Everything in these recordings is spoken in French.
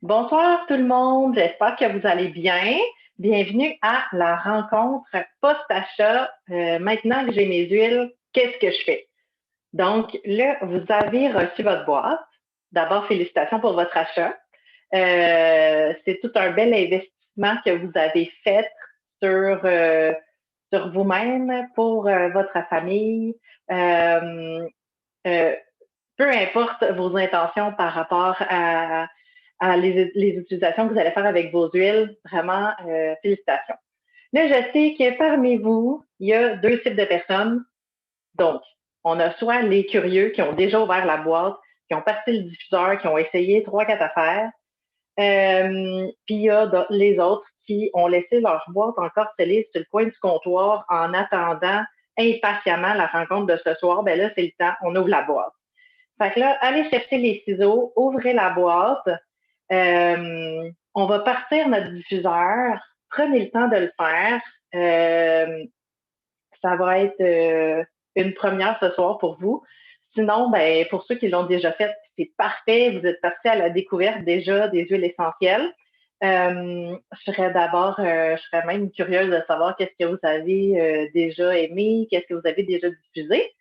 Bonsoir tout le monde, j'espère que vous allez bien. Bienvenue à la rencontre post-achat. Maintenant que j'ai mes huiles, qu'est-ce que je fais? Donc là, vous avez reçu votre boîte. D'abord, félicitations pour votre achat. C'est tout un bel investissement que vous avez fait sur, euh, sur vous-même, pour votre famille. Euh, euh, Peu importe vos intentions par rapport à les utilisations que vous allez faire avec vos huiles, vraiment, félicitations. Là, je sais que parmi vous, il y a deux types de personnes. Donc, on a soit les curieux qui ont déjà ouvert la boîte, qui ont parti le diffuseur, qui ont essayé trois, quatre affaires. Puis il y a les autres qui ont laissé leur boîte encore scellée sur le coin du comptoir en attendant impatiemment la rencontre de ce soir. Ben là, c'est le temps, on ouvre la boîte. Fait que là, allez chercher les ciseaux, ouvrez la boîte. On va partir notre diffuseur. Prenez le temps de le faire. Ça va être une première ce soir pour vous. Sinon, ben, pour ceux qui l'ont déjà fait, c'est parfait. Vous êtes partis à la découverte déjà des huiles essentielles. Je serais même curieuse de savoir qu'est-ce que vous avez déjà aimé, qu'est-ce que vous avez déjà diffusé.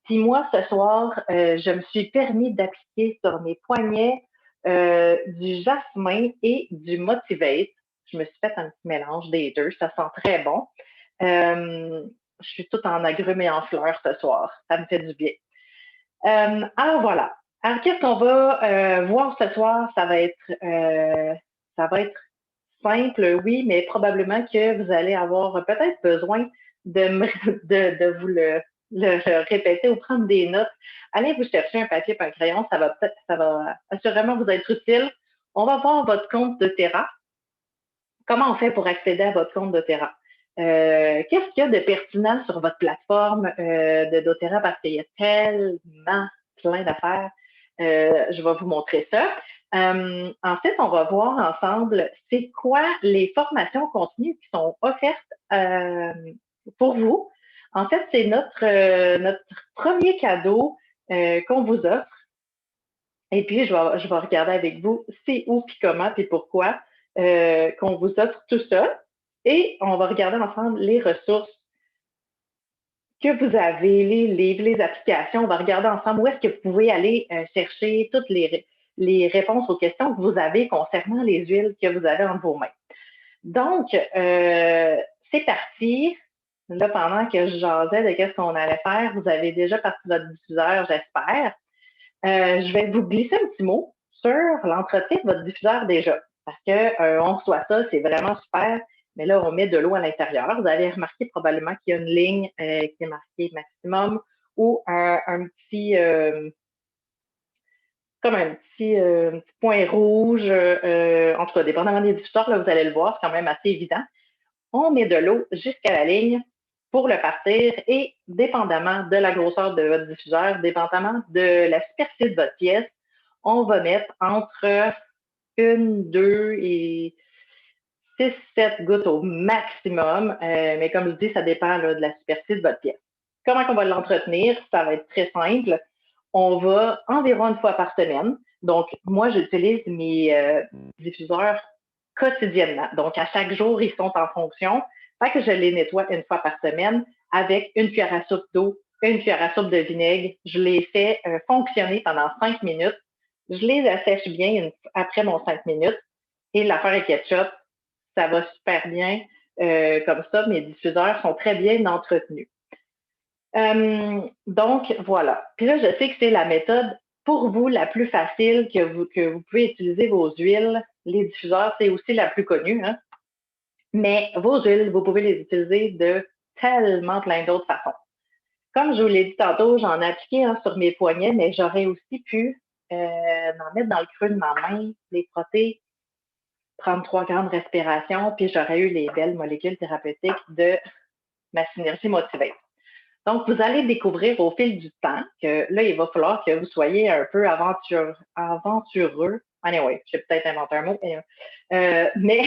Puis moi, ce soir, je me suis permis d'appliquer sur mes poignets du jasmin et du Motivate. Je me suis fait un petit mélange des deux. Ça sent très bon. Je suis toute en agrumes et en fleurs ce soir. Ça me fait du bien. Alors voilà. Alors qu'est-ce qu'on va voir ce soir? Ça va être simple, oui, mais probablement que vous allez avoir peut-être besoin de vous le répéter ou prendre des notes. Allez vous chercher un papier et un crayon, ça va assurément vous être utile. On va voir votre compte de Terra. Comment on fait pour accéder à votre compte doTERRA? Qu'est-ce qu'il y a de pertinent sur votre plateforme de doTERRA? Parce qu'il y a tellement plein d'affaires. Je vais vous montrer ça. Ensuite, on va voir ensemble c'est quoi les formations continues qui sont offertes pour vous. En fait, c'est notre premier cadeau qu'on vous offre. Et puis, je vais regarder avec vous c'est où, puis comment, puis pourquoi qu'on vous offre tout ça. Et on va regarder ensemble les ressources que vous avez, les livres, les applications. On va regarder ensemble où est-ce que vous pouvez aller chercher toutes les réponses aux questions que vous avez concernant les huiles que vous avez entre vos mains. Donc, c'est parti. Là, pendant que je jasais de qu'est-ce qu'on allait faire, vous avez déjà parti votre diffuseur, j'espère. Je vais vous glisser un petit mot sur l'entretien de votre diffuseur déjà. Parce que on reçoit ça, c'est vraiment super. Mais là, on met de l'eau à l'intérieur. Vous avez remarqué probablement qu'il y a une ligne qui est marquée maximum ou un petit comme un petit point rouge. En tout cas, dépendamment des diffuseurs, là, vous allez le voir, c'est quand même assez évident. On met de l'eau jusqu'à la ligne pour le partir et dépendamment de la grosseur de votre diffuseur, dépendamment de la superficie de votre pièce, on va mettre entre une, deux et six, sept gouttes au maximum. Mais comme je dis, ça dépend là, de la superficie de votre pièce. Comment on va l'entretenir? Ça va être très simple. On va environ une fois par semaine. Donc, moi, j'utilise mes diffuseurs quotidiennement. Donc, à chaque jour, ils sont en fonction. Fait que je les nettoie une fois par semaine avec une cuillère à soupe d'eau, une cuillère à soupe de vinaigre. Je les fais fonctionner pendant 5 minutes. Je les assèche bien après mon 5 minutes. Et l'affaire avec ketchup, ça va super bien comme ça. Mes diffuseurs sont très bien entretenus. Donc, voilà. Puis là, je sais que c'est la méthode pour vous la plus facile que vous pouvez utiliser vos huiles. Les diffuseurs, c'est aussi la plus connue, hein? Mais vos huiles, vous pouvez les utiliser de tellement plein d'autres façons. Comme je vous l'ai dit tantôt, j'en ai appliqué sur mes poignets, mais j'aurais aussi pu en mettre dans le creux de ma main, les frotter, prendre 3 grandes respirations, puis j'aurais eu les belles molécules thérapeutiques de ma synergie motivée. Donc, vous allez découvrir au fil du temps que là, il va falloir que vous soyez un peu aventureux. Anyway, j'ai peut-être inventé un mot, mais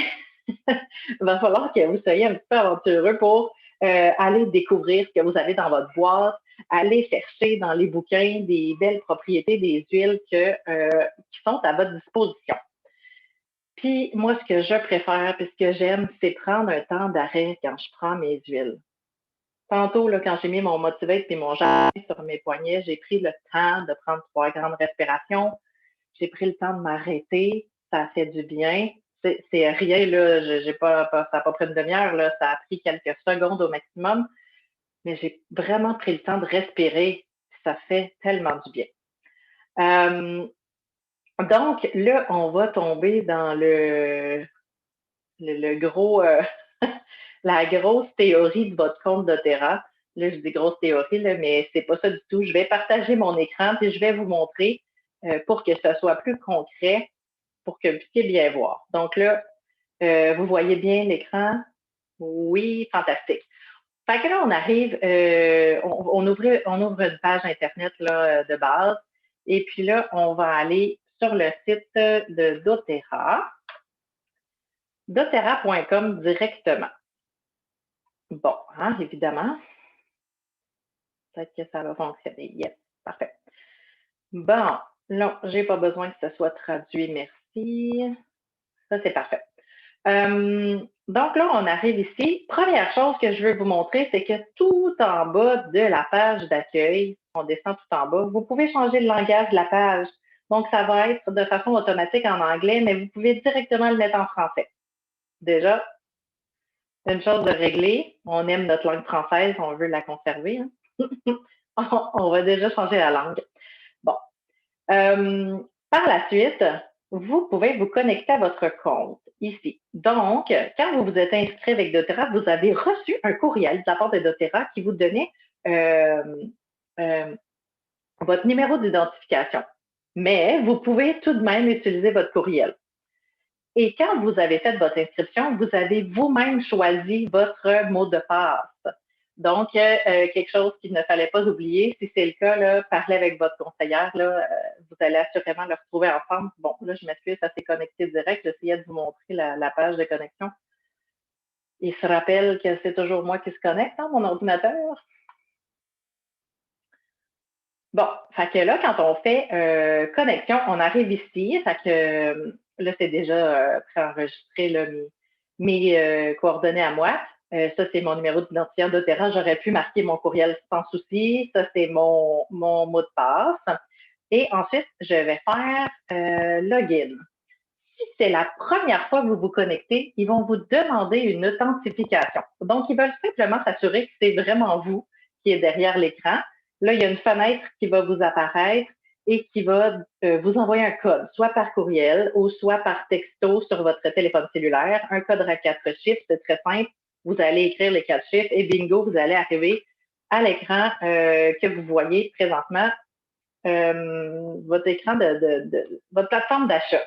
il va falloir que vous soyez un petit peu aventureux pour aller découvrir ce que vous avez dans votre boîte, aller chercher dans les bouquins des belles propriétés des huiles qui sont à votre disposition. Puis moi, ce que je préfère, puis ce que j'aime, c'est prendre un temps d'arrêt quand je prends mes huiles. Tantôt, là, quand j'ai mis mon Motivate et mon gel sur mes poignets, j'ai pris le temps de prendre 3 grandes respirations. J'ai pris le temps de m'arrêter. Ça a fait du bien. C'est rien, là. Ça n'a pas pris une demi-heure, là. Ça a pris quelques secondes au maximum. Mais j'ai vraiment pris le temps de respirer. Ça fait tellement du bien. Donc, là, on va tomber dans le gros, la grosse théorie de votre compte doTERRA. Là, je dis grosse théorie, là, mais c'est pas ça du tout. Je vais partager mon écran et je vais vous montrer pour que ce soit plus concret, pour que vous puissiez bien voir. Donc là, vous voyez bien l'écran? Oui, fantastique. Fait que là, on arrive, on ouvre une page Internet là, de base. Et puis là, on va aller sur le site de doTERRA, doTERRA.com directement. Bon, hein, évidemment. Peut-être que ça va fonctionner. Yes, parfait. Bon, non, j'ai pas besoin que ce soit traduit, merci. Ça, c'est parfait. Donc là, on arrive ici. Première chose que je veux vous montrer, c'est que tout en bas de la page d'accueil, on descend tout en bas, vous pouvez changer le langage de la page. Donc, ça va être de façon automatique en anglais, mais vous pouvez directement le mettre en français. Déjà, une chose de régler, on aime notre langue française, on veut la conserver. Hein? On va déjà changer la langue. Bon. Par la suite, vous pouvez vous connecter à votre compte ici. Donc, quand vous vous êtes inscrit avec doTERRA, vous avez reçu un courriel de la part de doTERRA qui vous donnait euh, euh, votre numéro d'identification. Mais vous pouvez tout de même utiliser votre courriel. Et quand vous avez fait votre inscription, vous avez vous-même choisi votre mot de passe. Donc, quelque chose qu'il ne fallait pas oublier, si c'est le cas, là, parlez avec votre conseillère, là, vous allez assurément le retrouver ensemble. Bon, là, je m'excuse, ça s'est connecté direct. J'essayais de vous montrer la page de connexion. Il se rappelle que c'est toujours moi qui se connecte, hein, mon ordinateur. Bon, fait que là, quand on fait connexion, on arrive ici. Fait que là, c'est déjà préenregistré là, mes coordonnées à moi. Ça, c'est mon numéro d'identifiant doTERRA. J'aurais pu marquer mon courriel sans souci. Ça, c'est mon mot de passe. Et ensuite, je vais faire login. Si c'est la première fois que vous vous connectez, ils vont vous demander une authentification. Donc, ils veulent simplement s'assurer que c'est vraiment vous qui êtes derrière l'écran. Là, il y a une fenêtre qui va vous apparaître et qui va vous envoyer un code, soit par courriel ou soit par texto sur votre téléphone cellulaire. Un code à 4 chiffres, c'est très simple. Vous allez écrire les 4 chiffres et bingo, vous allez arriver à l'écran que vous voyez présentement, votre écran de votre plateforme d'achat.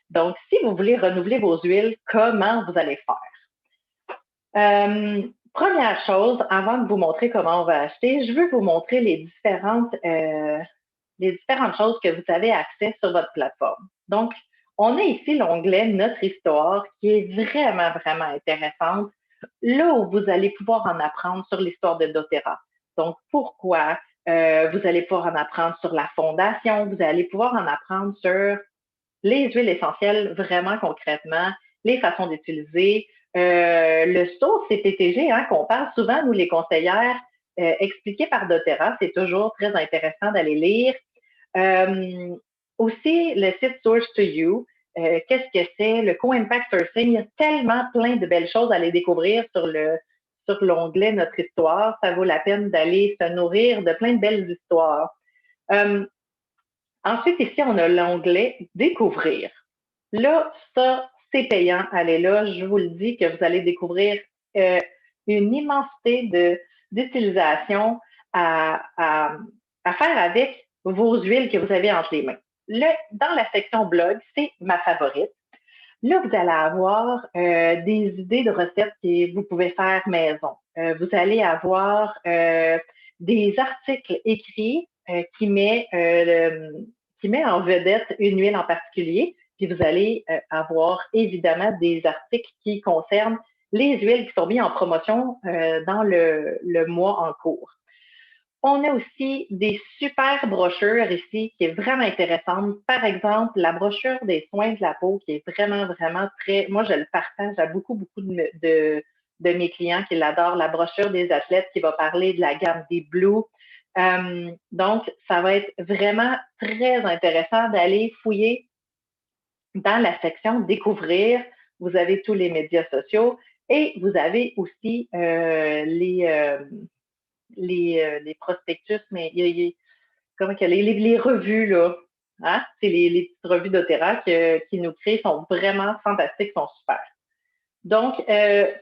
Donc, si vous voulez renouveler vos huiles, comment vous allez faire? Première chose, avant de vous montrer comment on va acheter, je veux vous montrer les différentes choses que vous avez accès sur votre plateforme. Donc, on a ici l'onglet Notre histoire qui est vraiment, vraiment intéressante, là où vous allez pouvoir en apprendre sur l'histoire de doTERRA. Donc, pourquoi? Vous allez pouvoir en apprendre sur la fondation, vous allez pouvoir en apprendre sur les huiles essentielles vraiment concrètement, les façons d'utiliser, le saut CPTG, hein, qu'on parle souvent, nous les conseillères, expliqué par doTERRA, c'est toujours très intéressant d'aller lire. Aussi, le site Source to You, qu'est-ce que c'est? Le co-impact sourcing, il y a tellement plein de belles choses à aller découvrir sur l'onglet Notre histoire. Ça vaut la peine d'aller se nourrir de plein de belles histoires. Ensuite, ici, on a l'onglet Découvrir. Là, ça, c'est payant. Allez là, je vous le dis que vous allez découvrir une immensité d'utilisation à faire avec vos huiles que vous avez entre les mains. Là, dans la section blog, c'est ma favorite. Là, vous allez avoir des idées de recettes que vous pouvez faire maison. Vous allez avoir des articles écrits qui met en vedette une huile en particulier. Puis vous allez avoir évidemment des articles qui concernent les huiles qui sont mises en promotion dans le mois en cours. On a aussi des super brochures ici qui est vraiment intéressante. Par exemple, la brochure des soins de la peau qui est vraiment, vraiment très... Moi, je le partage à beaucoup, beaucoup de mes clients qui l'adorent. La brochure des athlètes qui va parler de la gamme des Blues. Donc, ça va être vraiment très intéressant d'aller fouiller dans la section Découvrir. Vous avez tous les médias sociaux et vous avez aussi les prospectus, mais comment les revues, là. Hein? C'est les petites revues d'Otera qui nous créent, sont vraiment fantastiques, sont super. Donc,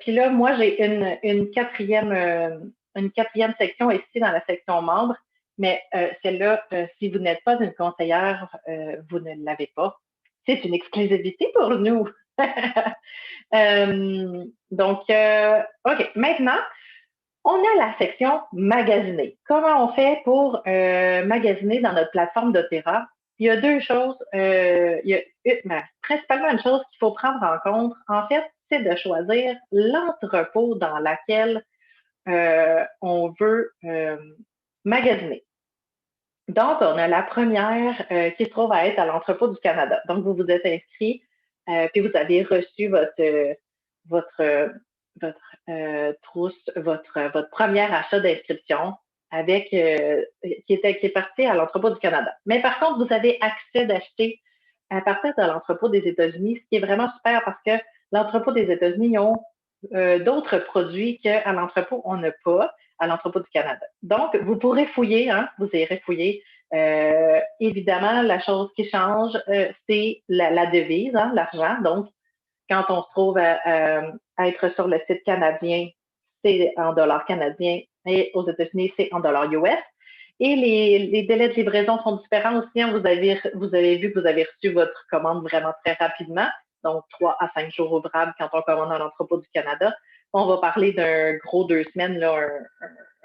puis là, moi, j'ai une quatrième section ici dans la section membres, mais celle-là, si vous n'êtes pas une conseillère, vous ne l'avez pas. C'est une exclusivité pour nous. Donc, OK. Maintenant, on a la section magasiner. Comment on fait pour magasiner dans notre plateforme d'Otera? Il y a deux choses. Il y a principalement une chose qu'il faut prendre en compte. En fait, c'est de choisir l'entrepôt dans lequel on veut magasiner. Donc, on a la première qui se trouve à être à l'entrepôt du Canada. Donc, vous vous êtes inscrit, puis vous avez reçu votre trousse, votre premier achat d'inscription avec qui est parti à l'entrepôt du Canada. Mais par contre, vous avez accès d'acheter à partir de l'entrepôt des États-Unis, ce qui est vraiment super parce que l'entrepôt des États-Unis ont d'autres produits qu'à l'entrepôt, on n'a pas à l'entrepôt du Canada. Donc, vous pourrez fouiller, hein, vous irez fouiller. Évidemment, la chose qui change, c'est la devise, hein, l'argent. Donc, quand on se trouve à être sur le site canadien, c'est en dollars canadiens et aux États-Unis, c'est en dollars US. Et les délais de livraison sont différents aussi. Hein. Vous avez vu que vous avez reçu votre commande vraiment très rapidement, donc 3 à 5 jours ouvrables quand on commande à l'entrepôt du Canada. On va parler d'un gros 2 semaines, là,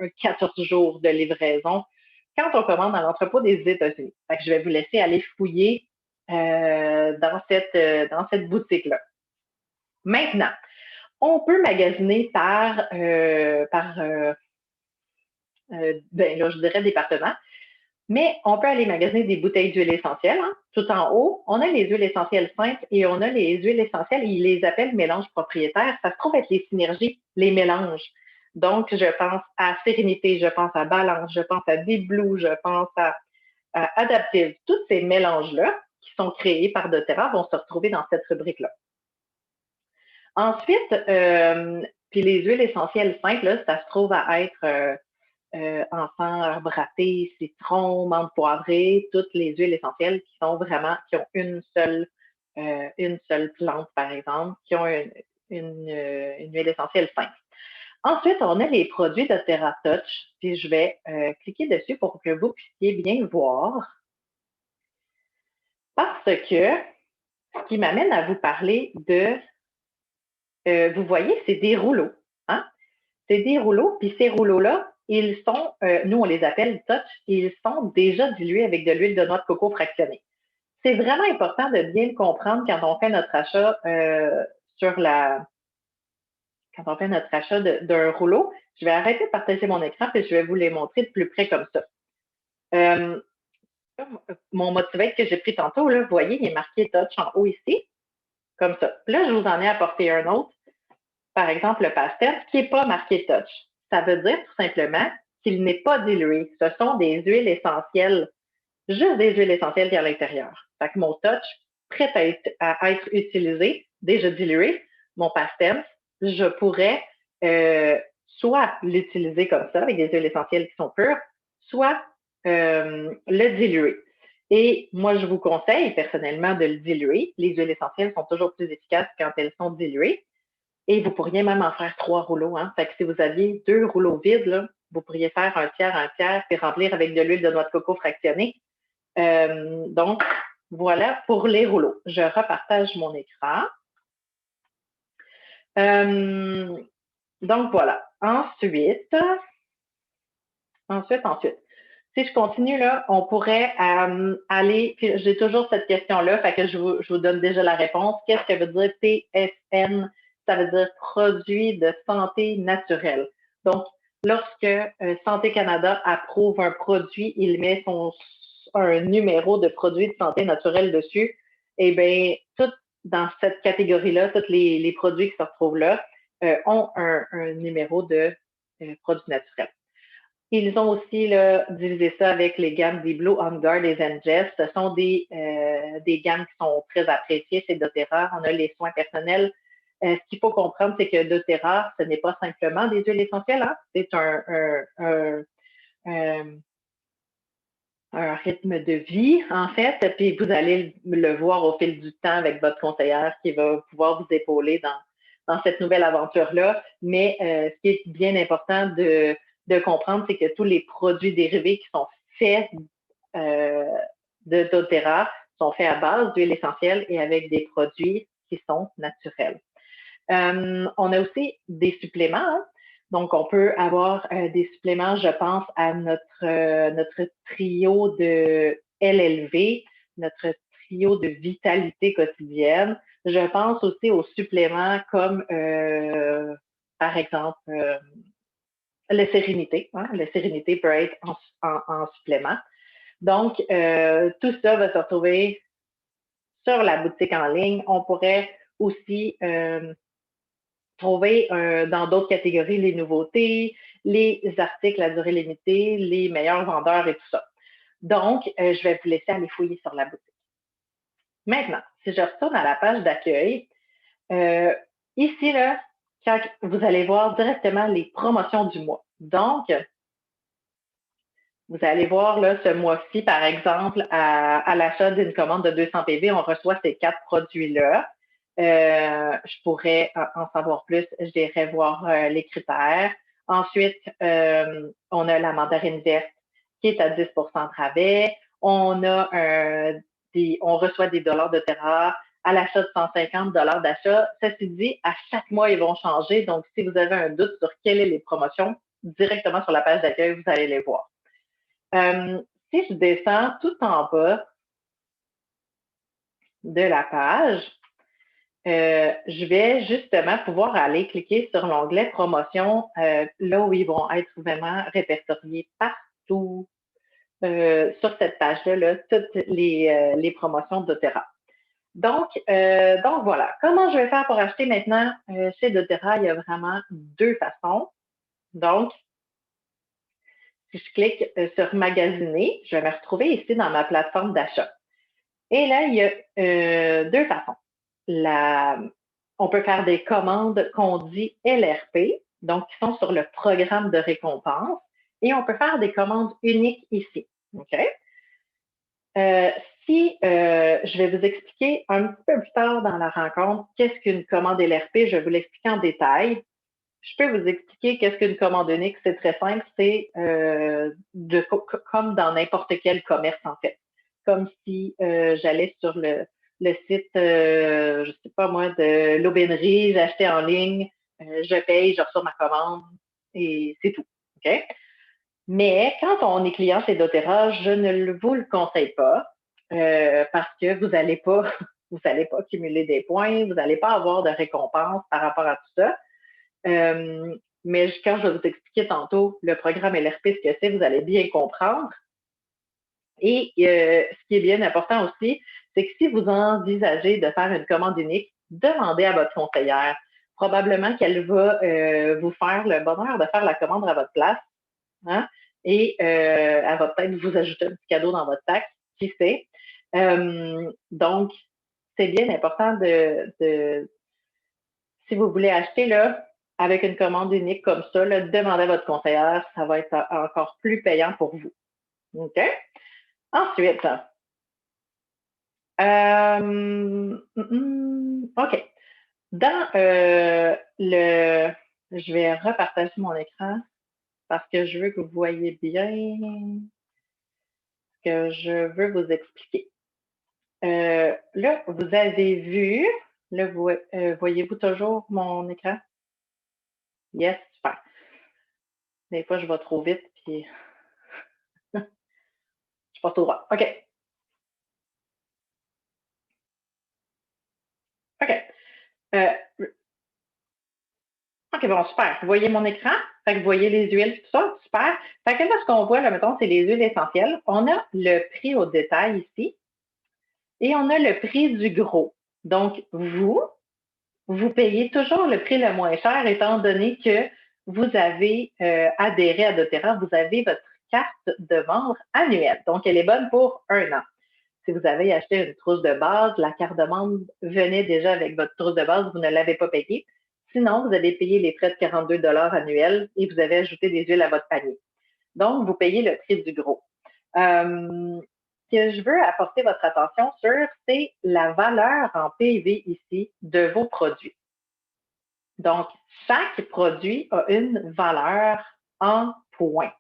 un 14 jours de livraison quand on commande à l'entrepôt des États-Unis. Je vais vous laisser aller fouiller dans cette boutique-là. Maintenant, on peut magasiner ben là, je dirais département, mais on peut aller magasiner des bouteilles d'huile essentielle. Hein. Tout en haut, on a les huiles essentielles simples et on a les huiles essentielles, ils les appellent mélanges propriétaires. Ça se trouve être les synergies, les mélanges. Donc, je pense à Sérénité, je pense à Balance, je pense à Deep Blue, je pense à Adaptive. Tous ces mélanges-là qui sont créés par doTERRA vont se retrouver dans cette rubrique-là. Ensuite, puis les huiles essentielles simples, là, ça se trouve à être encens, herbe râpée, citron, menthe poivrée, toutes les huiles essentielles qui sont vraiment, qui ont une seule plante, par exemple, qui ont une huile essentielle simple. Ensuite, on a les produits de TerraTouch, puis je vais cliquer dessus pour que vous puissiez bien voir. Parce que ce qui m'amène à vous parler de vous voyez, c'est des rouleaux. Hein? C'est des rouleaux, puis ces rouleaux-là, ils sont, nous on les appelle touch, ils sont déjà dilués avec de l'huile de noix de coco fractionnée. C'est vraiment important de bien le comprendre quand on fait notre achat quand on fait notre achat d'un rouleau. Je vais arrêter de partager mon écran et je vais vous les montrer de plus près comme ça. Mon motivate que j'ai pris tantôt, là, vous voyez, il est marqué touch en haut ici, comme ça. Là, je vous en ai apporté un autre. Par exemple, le pastel, qui n'est pas marqué touch. Ça veut dire tout simplement qu'il n'est pas dilué. Ce sont des huiles essentielles, juste des huiles essentielles qui sont à l'intérieur. Fait que mon touch, prêt à être utilisé, déjà dilué, mon pastel, je pourrais soit l'utiliser comme ça, avec des huiles essentielles qui sont pures, soit le diluer. Et moi, je vous conseille personnellement de le diluer. Les huiles essentielles sont toujours plus efficaces quand elles sont diluées. Et vous pourriez même en faire 3 rouleaux. Hein? Fait que si vous aviez 2 rouleaux vides, là, vous pourriez faire un tiers, puis remplir avec de l'huile de noix de coco fractionnée. Donc, voilà pour les rouleaux. Je repartage mon écran. Donc, voilà. Ensuite, si je continue, là, on pourrait aller, puis j'ai toujours cette question-là, fait que je vous donne déjà la réponse. Qu'est-ce que veut dire TSN? Ça veut dire produit de santé naturelle. Donc, lorsque Santé Canada approuve un produit, il met un numéro de produit de santé naturelle dessus, eh bien, tout dans cette catégorie-là, tous les produits qui se retrouvent là ont un numéro de produits naturels. Ils ont aussi là, divisé ça avec les gammes des Blue On Guard et Zengest. Ce sont des gammes qui sont très appréciées chez doTERRA. On a les soins personnels. Ce qu'il faut comprendre, c'est que doTERRA, ce n'est pas simplement des huiles essentielles. Hein? C'est un rythme de vie, en fait. Puis vous allez le voir au fil du temps avec votre conseillère qui va pouvoir vous épauler dans cette nouvelle aventure-là. Mais ce qui est bien important de comprendre, c'est que tous les produits dérivés qui sont faits de doTERRA sont faits à base d'huile essentielle et avec des produits qui sont naturels. On a aussi des suppléments. Hein? Donc, on peut avoir des suppléments, je pense à notre trio de LLV, notre trio de vitalité quotidienne. Je pense aussi aux suppléments comme, par exemple, la sérénité. Hein? La sérénité peut être en supplément. Donc, tout ça va se retrouver sur la boutique en ligne. On pourrait aussi trouver dans d'autres catégories les nouveautés, les articles à durée limitée, les meilleurs vendeurs et tout ça. Donc, je vais vous laisser aller fouiller sur la boutique. Maintenant, si je retourne à la page d'accueil, ici, là, vous allez voir directement les promotions du mois. Donc, vous allez voir là, ce mois-ci, par exemple, à l'achat d'une commande de 200 PV, on reçoit ces 4 produits-là. Je pourrais en savoir plus, j'irai voir les critères. Ensuite, on a la mandarine verte qui est à 10 de rabais. On reçoit des dollars de Terra à l'achat de 150 d'achat. Ceci dit, à chaque mois, ils vont changer. Donc, si vous avez un doute sur quelles sont les promotions, directement sur la page d'accueil, vous allez les voir. Si je descends tout en bas de la page, je vais justement pouvoir aller cliquer sur l'onglet promotion, là où ils vont être vraiment répertoriés partout sur cette page-là, là, toutes les promotions de doTERRA. Donc voilà. Comment je vais faire pour acheter maintenant chez doTERRA? Il y a vraiment 2 façons. Donc, si je clique sur magasiner, je vais me retrouver ici dans ma plateforme d'achat. Et là, il y a 2 façons. On peut faire des commandes qu'on dit LRP, donc qui sont sur le programme de récompense, et on peut faire des commandes uniques ici. OK? Je vais vous expliquer un petit peu plus tard dans la rencontre qu'est-ce qu'une commande LRP, je vais vous l'expliquer en détail. Je peux vous expliquer qu'est-ce qu'une commande unique, c'est très simple, c'est comme dans n'importe quel commerce en fait. Comme si j'allais sur le site, je sais pas moi, de l'aubainerie, j'achetais en ligne, je paye, je reçois ma commande et c'est tout. OK? Mais quand on est client chez doTERRA, je ne vous le conseille pas parce que vous n'allez pas, vous allez pas cumuler des points, vous n'allez pas avoir de récompense par rapport à tout ça. Mais quand je vais vous expliquer tantôt le programme LRP, ce que c'est, vous allez bien comprendre. Et ce qui est bien important aussi, c'est que si vous envisagez de faire une commande unique, demandez à votre conseillère. Probablement qu'elle va vous faire le bonheur de faire la commande à votre place. Hein? Et elle va peut-être vous ajouter un petit cadeau dans votre sac, qui sait. Donc, c'est bien important si vous voulez acheter là, avec une commande unique comme ça, là, demandez à votre conseillère, ça va être encore plus payant pour vous. OK? Ensuite, OK. Dans je vais repartager mon écran parce que je veux que vous voyez bien ce que je veux vous expliquer. Là, vous avez vu, là, voyez-vous toujours mon écran? Yes, super. Des fois, je vais trop vite, puis je passe tout droit. OK. OK. OK, bon, super. Vous voyez mon écran? Fait que vous voyez les huiles, tout ça, super. Fait que là, ce qu'on voit, là, mettons, c'est les huiles essentielles. On a le prix au détail ici et on a le prix du gros. Donc, vous payez toujours le prix le moins cher étant donné que vous avez adhéré à doTERRA, vous avez votre carte de membre annuelle. Donc, elle est bonne pour 1 an. Si vous avez acheté une trousse de base, la carte de membre venait déjà avec votre trousse de base, vous ne l'avez pas payée. Sinon, vous allez payer les frais de 42 annuels et vous avez ajouté des huiles à votre panier. Donc, vous payez le prix du gros. Ce que je veux apporter votre attention sur, c'est la valeur en PV ici de vos produits. Donc, chaque produit a une valeur en points.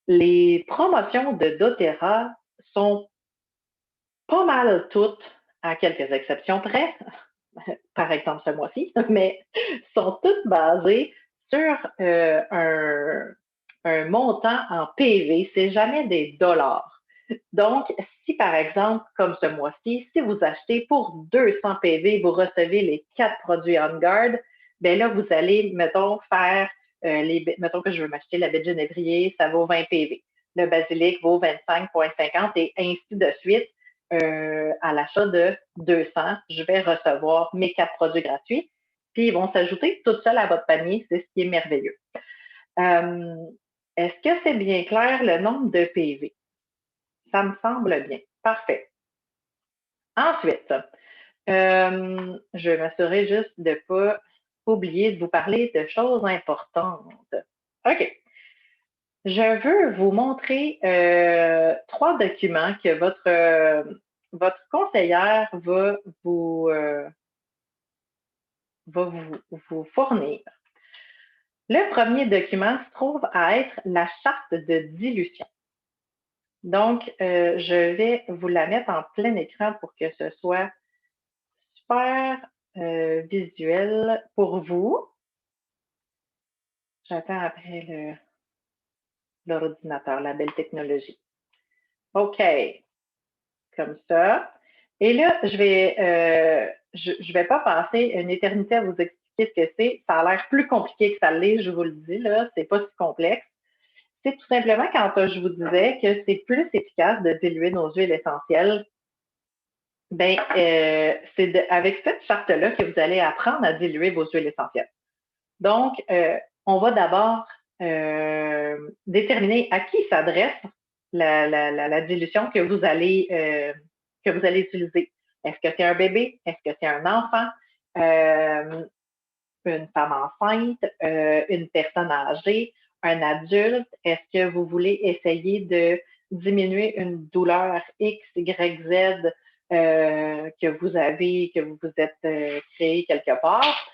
Les promotions de doTERRA sont pas mal toutes, à quelques exceptions près, par exemple ce mois-ci, mais sont toutes basées sur un montant en PV, c'est jamais des dollars. Donc, si par exemple, comme ce mois-ci, si vous achetez pour 200 PV, vous recevez les 4 produits On Guard, bien là, vous allez, mettons, faire, mettons que je veux m'acheter la baie de genévrier, ça vaut 20 PV. Le basilic vaut 25,50 et ainsi de suite. À l'achat de 200, je vais recevoir mes 4 produits gratuits, puis ils vont s'ajouter tout seul à votre panier, c'est ce qui est merveilleux. Est-ce que c'est bien clair le nombre de PV? Ça me semble bien. Parfait. Ensuite, je vais m'assurer juste de ne pas oublier de vous parler de choses importantes. OK. Je veux vous montrer 3 documents que votre conseillère va vous fournir. Le premier document se trouve à être la charte de dilution. Donc, je vais vous la mettre en plein écran pour que ce soit super visuel pour vous. J'attends après l'ordinateur, la belle technologie. OK, comme ça. Et là, je vais pas passer une éternité à vous expliquer ce que c'est. Ça a l'air plus compliqué que ça l'est, je vous le dis, là. C'est pas si complexe. C'est tout simplement quand je vous disais que c'est plus efficace de diluer nos huiles essentielles. Ben, c'est avec cette charte-là que vous allez apprendre à diluer vos huiles essentielles. Donc, on va d'abord déterminer à qui s'adresse la dilution que vous allez utiliser. Est-ce que c'est un bébé? Est-ce que c'est un enfant? Une femme enceinte? Une personne âgée? Un adulte? Est-ce que vous voulez essayer de diminuer une douleur X, Y, Z que vous vous êtes créé quelque part?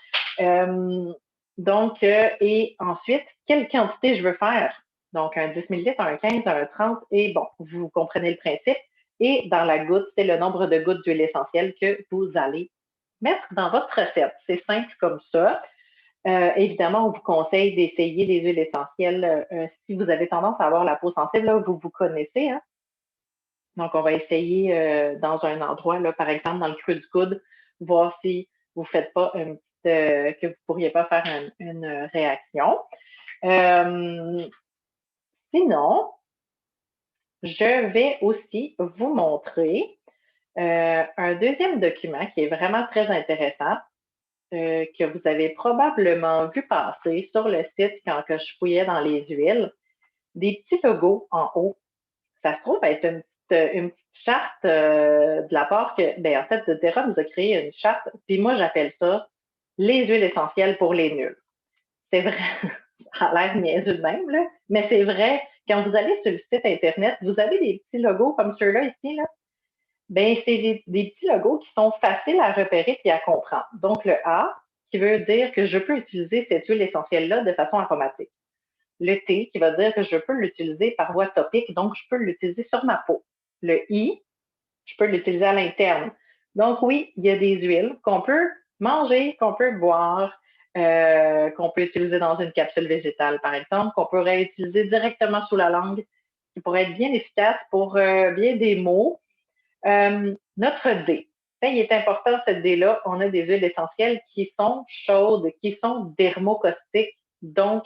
Donc, et ensuite, quelle quantité je veux faire? Donc, un 10 ml, un 15, un 30, et bon, vous comprenez le principe. Et dans la goutte, c'est le nombre de gouttes d'huile essentielle que vous allez mettre dans votre recette. C'est simple comme ça. Évidemment, on vous conseille d'essayer les huiles essentielles si vous avez tendance à avoir la peau sensible, là, vous connaissez. Hein? Donc, on va essayer dans un endroit, là, par exemple, dans le creux du coude, voir si vous ne faites pas que vous ne pourriez pas faire une réaction. Sinon, je vais aussi vous montrer un deuxième document qui est vraiment très intéressant, que vous avez probablement vu passer sur le site quand que je fouillais dans les huiles. Des petits logos en haut. Ça se trouve être une petite charte de la part que, ben, en fait, doTERRA nous a créé une charte, puis moi, j'appelle ça les huiles essentielles pour les nuls. C'est vrai, ça a l'air niaiseux de même, là, mais c'est vrai, quand vous allez sur le site Internet, vous avez des petits logos comme ceux-là ici, là. Ben, c'est des petits logos qui sont faciles à repérer et à comprendre. Donc, le A, qui veut dire que je peux utiliser cette huile essentielle-là de façon automatique. Le T, qui va dire que je peux l'utiliser par voie topique, donc je peux l'utiliser sur ma peau. Le I, je peux l'utiliser à l'interne. Donc, oui, il y a des huiles qu'on peut manger, qu'on peut boire, qu'on peut utiliser dans une capsule végétale, par exemple, qu'on pourrait utiliser directement sous la langue, qui pourrait être bien efficace pour bien des maux. Notre D. Il est important, cette D-là, on a des huiles essentielles qui sont chaudes, qui sont dermocaustiques. Donc,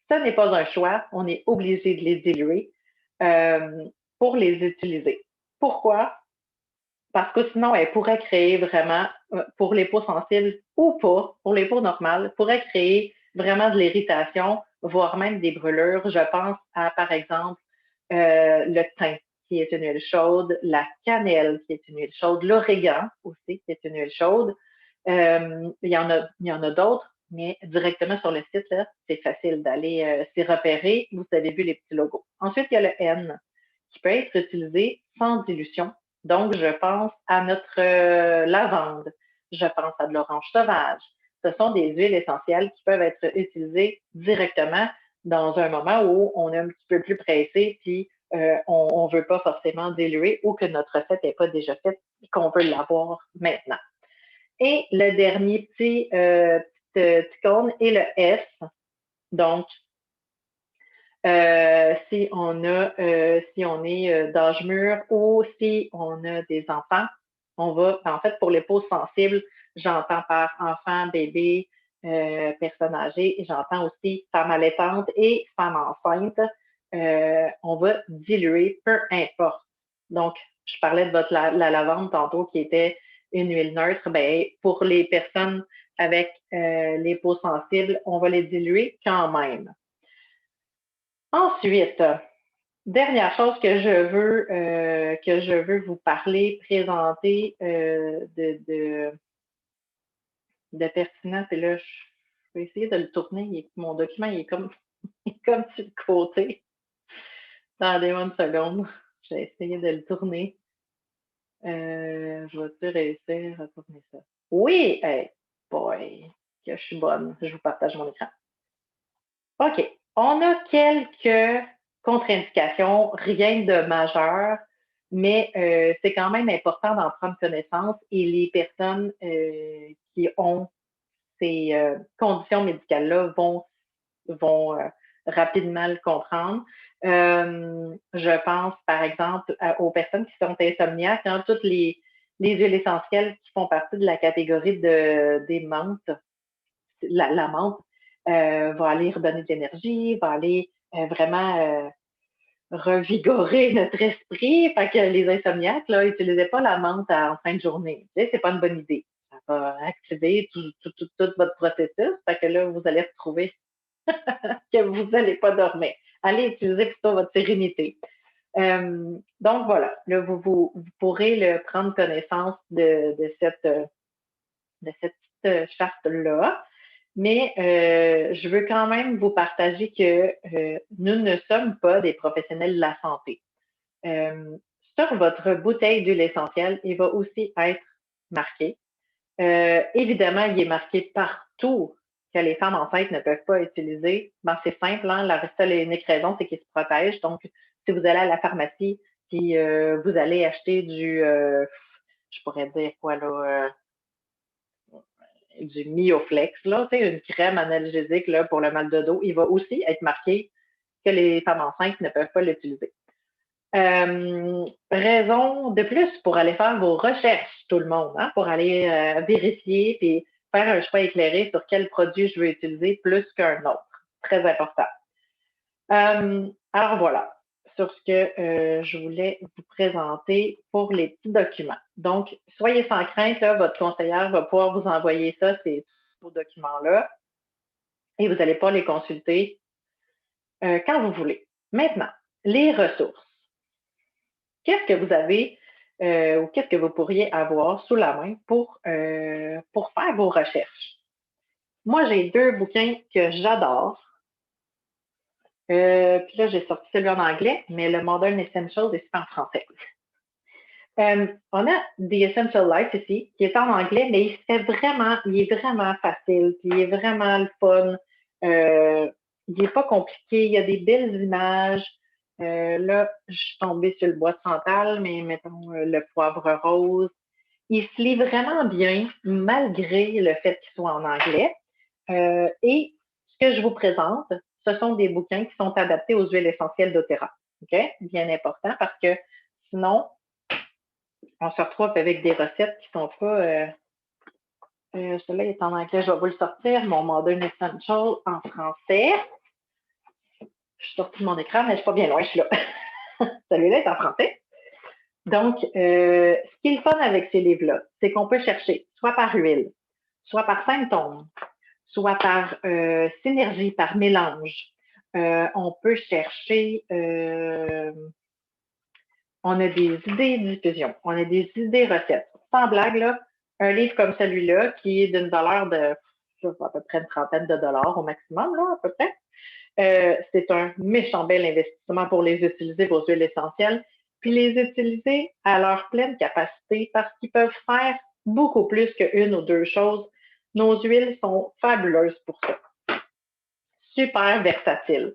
ce n'est pas un choix, on est obligé de les diluer pour les utiliser. Pourquoi? Parce que sinon, elle pourrait créer vraiment, pour les peaux sensibles ou pas, pour les peaux normales, pourrait créer vraiment de l'irritation, voire même des brûlures. Je pense à, par exemple, le thym, qui est une huile chaude, la cannelle, qui est une huile chaude, l'origan aussi, qui est une huile chaude. Il y en a d'autres, mais directement sur le site, là, c'est facile d'aller s'y repérer. Vous avez vu les petits logos. Ensuite, il y a le N, qui peut être utilisé sans dilution. Donc, je pense à notre lavande, je pense à de l'orange sauvage. Ce sont des huiles essentielles qui peuvent être utilisées directement dans un moment où on est un petit peu plus pressé, puis on ne veut pas forcément diluer ou que notre recette n'est pas déjà faite et qu'on veut l'avoir maintenant. Et le dernier petit cône est le S. Donc, si on est d'âge mûr ou si on a des enfants, on va, en fait, pour les peaux sensibles, j'entends par enfant, bébé, personne âgée, et j'entends aussi femme allaitante et femme enceinte. On va diluer, peu importe. Donc, je parlais de la lavande tantôt qui était une huile neutre. Ben, pour les personnes avec les peaux sensibles, on va les diluer quand même. Ensuite, dernière chose que je veux vous parler, présenter de pertinent, c'est là, je vais essayer de le tourner. Mon document il est comme, il est comme sur le côté. Attendez-moi une seconde. Je vais essayer de le tourner. Je vais-tu réussir à tourner ça? Oui! Hey, boy, que je suis bonne. Je vous partage mon écran. OK. On a quelques contre-indications, rien de majeur, mais c'est quand même important d'en prendre connaissance et les personnes qui ont ces conditions médicales-là vont rapidement le comprendre. Je pense, par exemple, aux personnes qui sont insomniaques, hein, toutes les huiles essentielles qui font partie de la catégorie des menthes, la menthe va aller redonner de l'énergie, va aller vraiment revigorer notre esprit. Fait que les insomniaques, là, utilisez pas la menthe en fin de journée. Tu sais, c'est pas une bonne idée. Ça va activer tout votre processus. Fait que là, vous allez retrouver que vous n'allez pas dormir. Allez utiliser plutôt votre sérénité. Donc voilà, là, vous pourrez prendre connaissance de cette petite charte-là. Mais je veux quand même vous partager que nous ne sommes pas des professionnels de la santé. Sur votre bouteille d'huile essentielle, il va aussi être marqué. Évidemment, il est marqué partout que les femmes enceintes ne peuvent pas utiliser. Ben, c'est simple, hein? La seule et unique raison, c'est qu'ils se protègent. Donc, si vous allez à la pharmacie, puis vous allez acheter je pourrais dire quoi là, du Mioflex, là, une crème analgésique là, pour le mal de dos, il va aussi être marqué que les femmes enceintes ne peuvent pas l'utiliser. Raison de plus pour aller faire vos recherches, tout le monde, hein, pour aller vérifier et faire un choix éclairé sur quel produit je veux utiliser plus qu'un autre. Très important. Alors voilà, sur ce que je voulais vous présenter pour les petits documents. Donc, soyez sans crainte, là, votre conseillère va pouvoir vous envoyer ça, ces documents-là, et vous n'allez pas les consulter quand vous voulez. Maintenant, les ressources. Qu'est-ce que vous avez ou qu'est-ce que vous pourriez avoir sous la main pour faire vos recherches? Moi, j'ai deux bouquins que j'adore. Puis là, j'ai sorti celui en anglais, mais le Modern Essentials est en français. On a The Essential Life ici, qui est en anglais, mais il est vraiment facile, puis il est vraiment le fun. Il n'est pas compliqué, il y a des belles images. Là, je suis tombée sur le bois de santal, mais mettons le poivre rose. Il se lit vraiment bien, malgré le fait qu'il soit en anglais. Et ce que je vous présente, ce sont des bouquins qui sont adaptés aux huiles essentielles doTERRA. OK? Bien important parce que sinon, on se retrouve avec des recettes qui ne sont pas celui-là est en anglais, je vais vous le sortir. Mon Modern Essential en français. Je suis sortie de mon écran, mais je ne suis pas bien loin, je suis là. Celui-là est en français. Donc, ce qui est le fun avec ces livres-là, c'est qu'on peut chercher soit par huile, soit par symptômes, soit par synergie, par mélange. On peut chercher, on a des idées de diffusion, on a des idées recettes. Sans blague, là, un livre comme celui-là, qui est d'une valeur de à peu près une trentaine de dollars au maximum, là, à peu près, c'est un méchant bel investissement pour les utiliser, vos huiles essentielles, puis les utiliser à leur pleine capacité parce qu'ils peuvent faire beaucoup plus qu'une ou deux choses. Nos huiles sont fabuleuses pour ça. Super versatiles.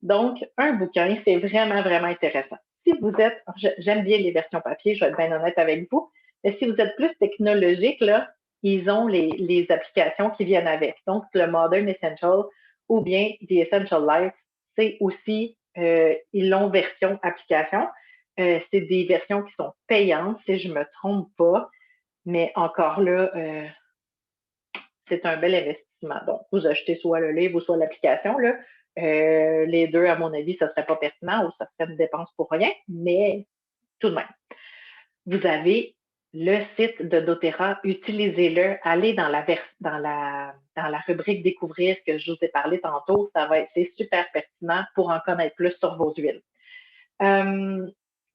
Donc, un bouquin, c'est vraiment, vraiment intéressant. Si vous êtes, j'aime bien les versions papier, je vais être bien honnête avec vous, mais si vous êtes plus technologique, là, ils ont les applications qui viennent avec. Donc, le Modern Essential ou bien The Essential Life, c'est aussi, ils l'ont version application. C'est des versions qui sont payantes, si je ne me trompe pas, mais encore là, c'est un bel investissement. Donc, vous achetez soit le livre ou soit l'application. Là. Les deux, à mon avis, ça ne serait pas pertinent ou ça serait une dépense pour rien, mais tout de même. Vous avez le site de doTERRA, utilisez-le, allez dans la rubrique découvrir que je vous ai parlé tantôt, c'est super pertinent pour en connaître plus sur vos huiles.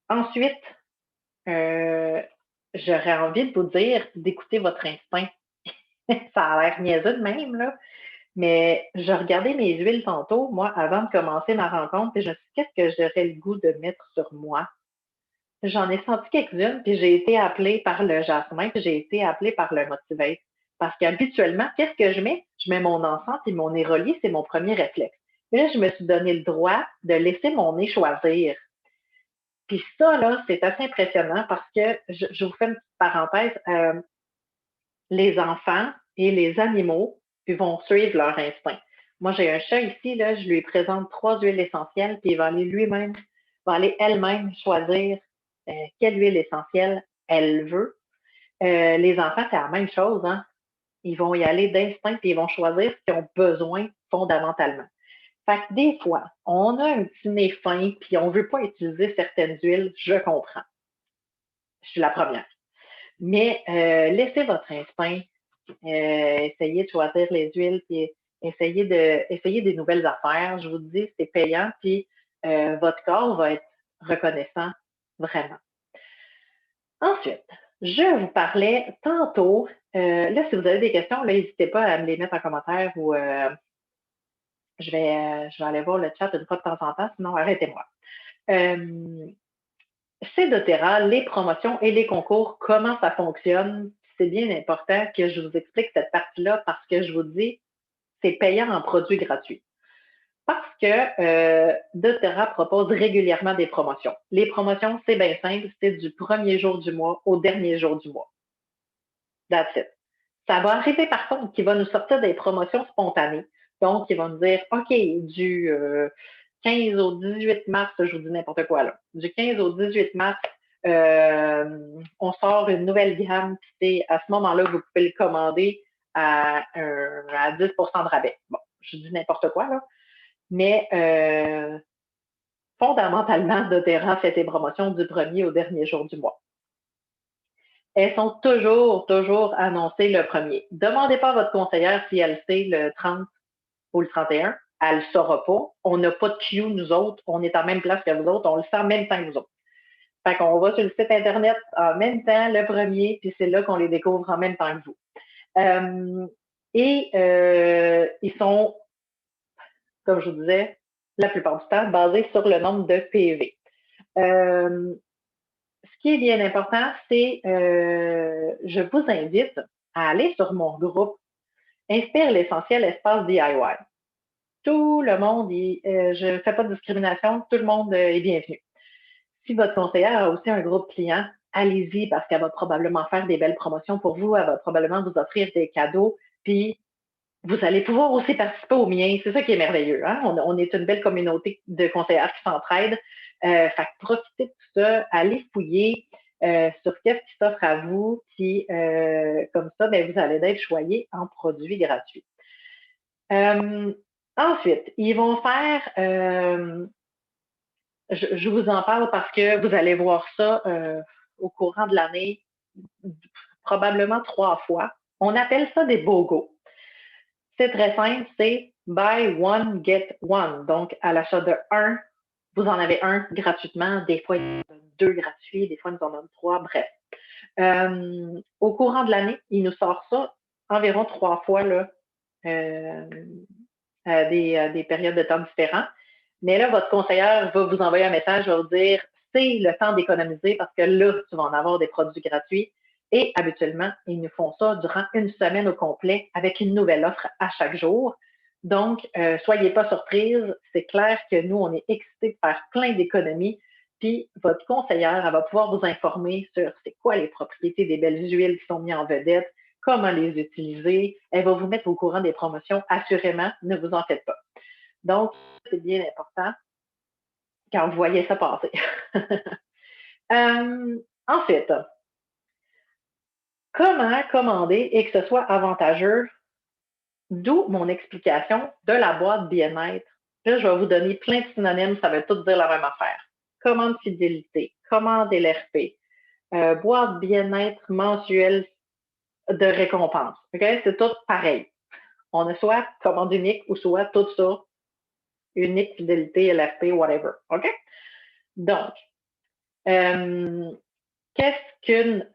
Ensuite, j'aurais envie de vous dire d'écouter votre instinct. Ça a l'air niaiseux de même, là. Mais je regardais mes huiles tantôt, moi, avant de commencer ma rencontre, et je me suis dit, qu'est-ce que j'aurais le goût de mettre sur moi? J'en ai senti quelques-unes, puis j'ai été appelée par le jasmin, puis j'ai été appelée par le motivate. Parce qu'habituellement, qu'est-ce que je mets? Je mets mon encens et mon nez c'est mon premier réflexe. Puis là, je me suis donné le droit de laisser mon nez choisir. Puis ça, là, c'est assez impressionnant parce que, je vous fais une petite parenthèse, les enfants et les animaux ils vont suivre leur instinct. Moi, j'ai un chat ici, là, je lui présente 3 huiles essentielles, puis il va aller lui-même, va aller elle-même choisir quelle huile essentielle elle veut. Les enfants, c'est la même chose, hein? Ils vont y aller d'instinct, puis ils vont choisir ce qu'ils ont besoin fondamentalement. Fait que des fois, on a un petit nez fin, puis on ne veut pas utiliser certaines huiles, je comprends. Je suis la première. Mais laissez votre instinct, essayez de choisir les huiles, puis essayez des nouvelles affaires. Je vous dis, c'est payant, puis votre corps va être reconnaissant vraiment. Ensuite, je vous parlais tantôt, là, si vous avez des questions, n'hésitez pas à me les mettre en commentaire ou je vais aller voir le chat une fois de temps en temps, sinon arrêtez-moi. C'est doTERRA, les promotions et les concours, comment ça fonctionne. C'est bien important que je vous explique cette partie-là parce que je vous dis, c'est payant en produits gratuits. Parce que doTERRA propose régulièrement des promotions. Les promotions, c'est bien simple, c'est du premier jour du mois au dernier jour du mois. That's it. Ça va arriver par contre qu'il va nous sortir des promotions spontanées. Donc, il va nous dire, OK, du 15 au 18 mars, je vous dis n'importe quoi là. Du 15 au 18 mars, on sort une nouvelle gamme, puis c'est à ce moment-là que vous pouvez le commander à 10 de rabais. Bon, je dis n'importe quoi là. Mais fondamentalement, doTERRA fait ses promotions du premier au dernier jour du mois. Elles sont toujours annoncées le premier. Demandez pas à votre conseillère si elle sait le 30 ou le 31. Elle ne le saura pas. On n'a pas de queue, nous autres. On est en même place que vous autres. On le sait en même temps que vous autres. Fait qu'on va sur le site Internet en même temps, le premier, puis c'est là qu'on les découvre en même temps que vous. Ils sont, comme je vous disais, la plupart du temps, basés sur le nombre de PV. Ce qui est bien important, c'est je vous invite à aller sur mon groupe Inspire l'essentiel espace DIY. Tout le monde, je ne fais pas de discrimination, tout le monde est bienvenu. Si votre conseillère a aussi un groupe client, allez-y parce qu'elle va probablement faire des belles promotions pour vous, elle va probablement vous offrir des cadeaux, puis vous allez pouvoir aussi participer au mien. C'est ça qui est merveilleux. Hein? On est une belle communauté de conseillères qui s'entraident. Fait que profitez de tout ça, allez fouiller. sur qu'est-ce qui s'offre à vous, puis comme ça, ben, vous allez être choyé en produits gratuits. Ensuite, ils vont faire, je vous en parle parce que vous allez voir ça au courant de l'année, probablement 3 fois. On appelle ça des BOGO. C'est très simple, c'est buy one, get one. Donc, à l'achat de un, vous en avez un gratuitement. Des fois, il nous en donne 2 gratuits, des fois, il nous en donne 3, bref. Au courant de l'année, il nous sort ça environ 3 fois là, à des périodes de temps différentes. Mais là, votre conseillère va vous envoyer un message, va vous dire c'est le temps d'économiser parce que là, tu vas en avoir des produits gratuits. Et habituellement, ils nous font ça durant une semaine au complet avec une nouvelle offre à chaque jour. Donc, soyez pas surprise. C'est clair que nous, on est excités de faire plein d'économies. Puis, votre conseillère, elle va pouvoir vous informer sur c'est quoi les propriétés des belles huiles qui sont mises en vedette, comment les utiliser. Elle va vous mettre au courant des promotions, assurément, ne vous en faites pas. Donc, c'est bien important quand vous voyez ça passer. Ensuite, comment commander et que ce soit avantageux, d'où mon explication de la boîte bien-être. Là, je vais vous donner plein de synonymes, ça veut tout dire la même affaire. Commande fidélité, commande LRP, boîte bien-être mensuelle de récompense. Okay? C'est tout pareil. On a soit commande unique ou soit tout ça, unique, fidélité, LRP, whatever. OK? Donc, qu'est-ce qu'une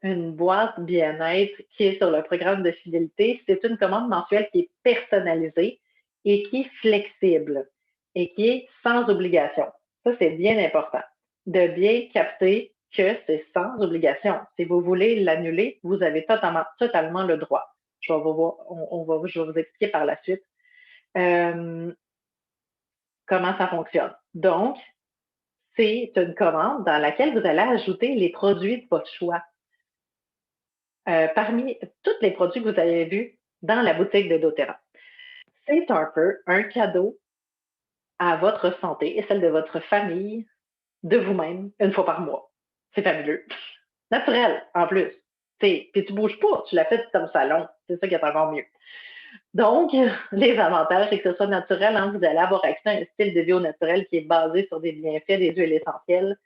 une boîte bien-être qui est sur le programme de fidélité? C'est une commande mensuelle qui est personnalisée et qui est flexible et qui est sans obligation. Ça, c'est bien important de bien capter que c'est sans obligation. Si vous voulez l'annuler, vous avez totalement le droit. Je vais vous expliquer par la suite comment ça fonctionne. Donc, c'est une commande dans laquelle vous allez ajouter les produits de votre choix. Parmi tous les produits que vous avez vus dans la boutique de doTERRA. C'est un peu un cadeau à votre santé et celle de votre famille, de vous-même, une fois par mois. C'est fabuleux. Naturel, en plus. Puis tu ne bouges pas, tu l'as fait dans le salon. C'est ça qui est encore mieux. Donc, les avantages, c'est que ce soit naturel. Hein, vous allez avoir accès à un style de vie au naturel qui est basé sur des bienfaits des huiles essentielles.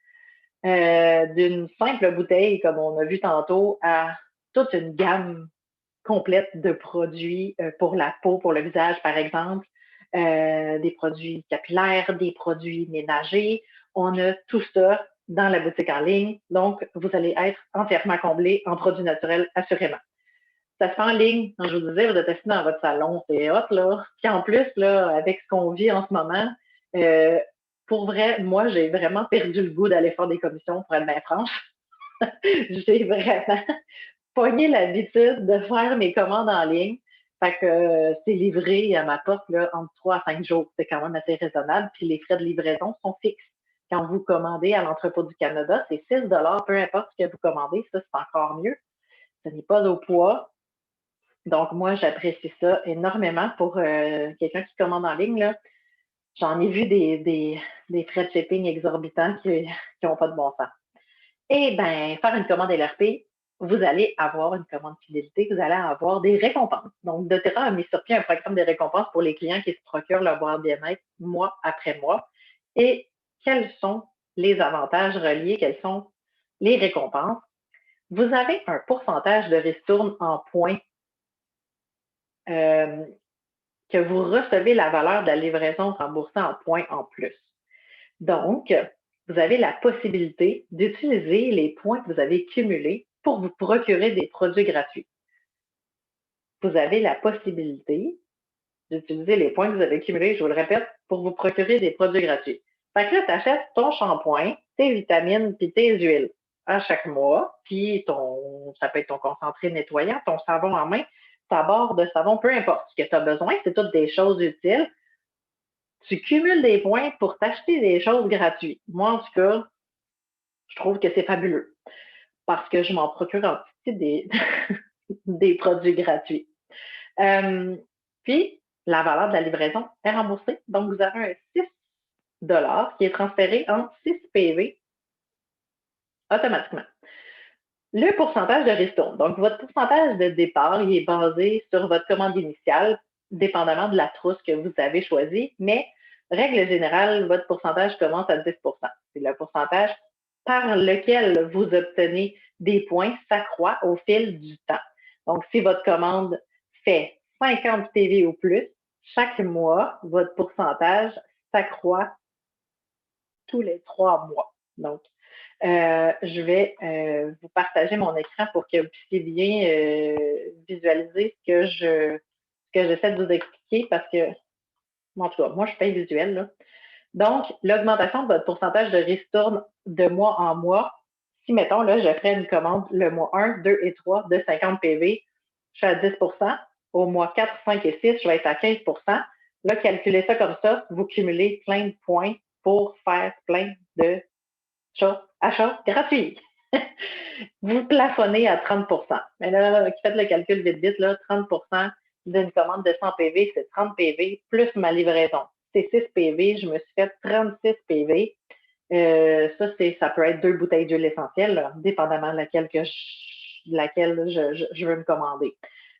D'une simple bouteille, comme on a vu tantôt, à toute une gamme complète de produits pour la peau, pour le visage, par exemple, des produits capillaires, des produits ménagers. On a tout ça dans la boutique en ligne. Donc, vous allez être entièrement comblé en produits naturels, assurément. Ça se fait en ligne. Comme je vous disais, vous êtes assis dans votre salon, c'est hot, là. Puis en plus, là, avec ce qu'on vit en ce moment, euh, pour vrai, moi, j'ai vraiment perdu le goût d'aller faire des commissions, pour être bien franche. J'ai vraiment pogné l'habitude de faire mes commandes en ligne. Fait que c'est livré à ma porte là, entre 3 à 5 jours. C'est quand même assez raisonnable. Puis les frais de livraison sont fixes. Quand vous commandez à l'entrepôt du Canada, c'est 6 peu importe ce que vous commandez. Ça, c'est encore mieux. Ce n'est pas au poids. Donc, moi, j'apprécie ça énormément pour quelqu'un qui commande en ligne. Là. J'en ai vu des frais de shipping exorbitants qui n'ont pas de bon sens. Eh bien, faire une commande LRP, vous allez avoir une commande fidélité, vous allez avoir des récompenses. Donc, doTERRA a mis sur pied un programme de récompenses pour les clients qui se procurent leur boîte bien-être mois après mois. Et quels sont les avantages reliés, quelles sont les récompenses? Vous avez un pourcentage de ristourne en points euh, que vous recevez la valeur de la livraison remboursée en points en plus. Donc, vous avez la possibilité d'utiliser les points que vous avez cumulés pour vous procurer des produits gratuits. Vous avez la possibilité d'utiliser les points que vous avez cumulés, je vous le répète, pour vous procurer des produits gratuits. Fait que là, tu achètes ton shampoing, tes vitamines puis tes huiles à chaque mois, puis ça peut être ton concentré nettoyant, ton savon en main, ta barre de savon, peu importe ce que tu as besoin, c'est toutes des choses utiles. Tu cumules des points pour t'acheter des choses gratuites. Moi, en tout cas, je trouve que c'est fabuleux parce que je m'en procure en petit des produits gratuits. Puis, la valeur de la livraison est remboursée. Donc, vous avez un 6 qui est transféré en 6 PV automatiquement. Le pourcentage de ristourne. Donc, votre pourcentage de départ, il est basé sur votre commande initiale, dépendamment de la trousse que vous avez choisie, mais règle générale, votre pourcentage commence à 10. C'est le pourcentage par lequel vous obtenez des points s'accroît au fil du temps. Donc, si votre commande fait 50 PV ou plus, chaque mois, votre pourcentage s'accroît tous les 3 mois. Donc, je vais vous partager mon écran pour que vous puissiez bien visualiser ce que j'essaie de vous expliquer parce que, en tout cas, moi, je suis pas visuel, là. Donc, l'augmentation de votre pourcentage de ristourne de mois en mois, si, mettons, là, je ferais une commande le mois 1, 2 et 3 de 50 PV, je suis à 10 au mois 4, 5 et 6, je vais être à 15 Là, calculez ça comme ça, vous cumulez plein de points pour faire plein de achats gratuits. Vous plafonnez à 30. Mais là, faites le calcul vite, vite, là, 30 d'une commande de 100 PV, c'est 30 PV plus ma livraison. C'est 6 PV, je me suis fait 36 PV. Ça peut être 2 bouteilles d'huile essentielle, là, dépendamment de laquelle je veux me commander.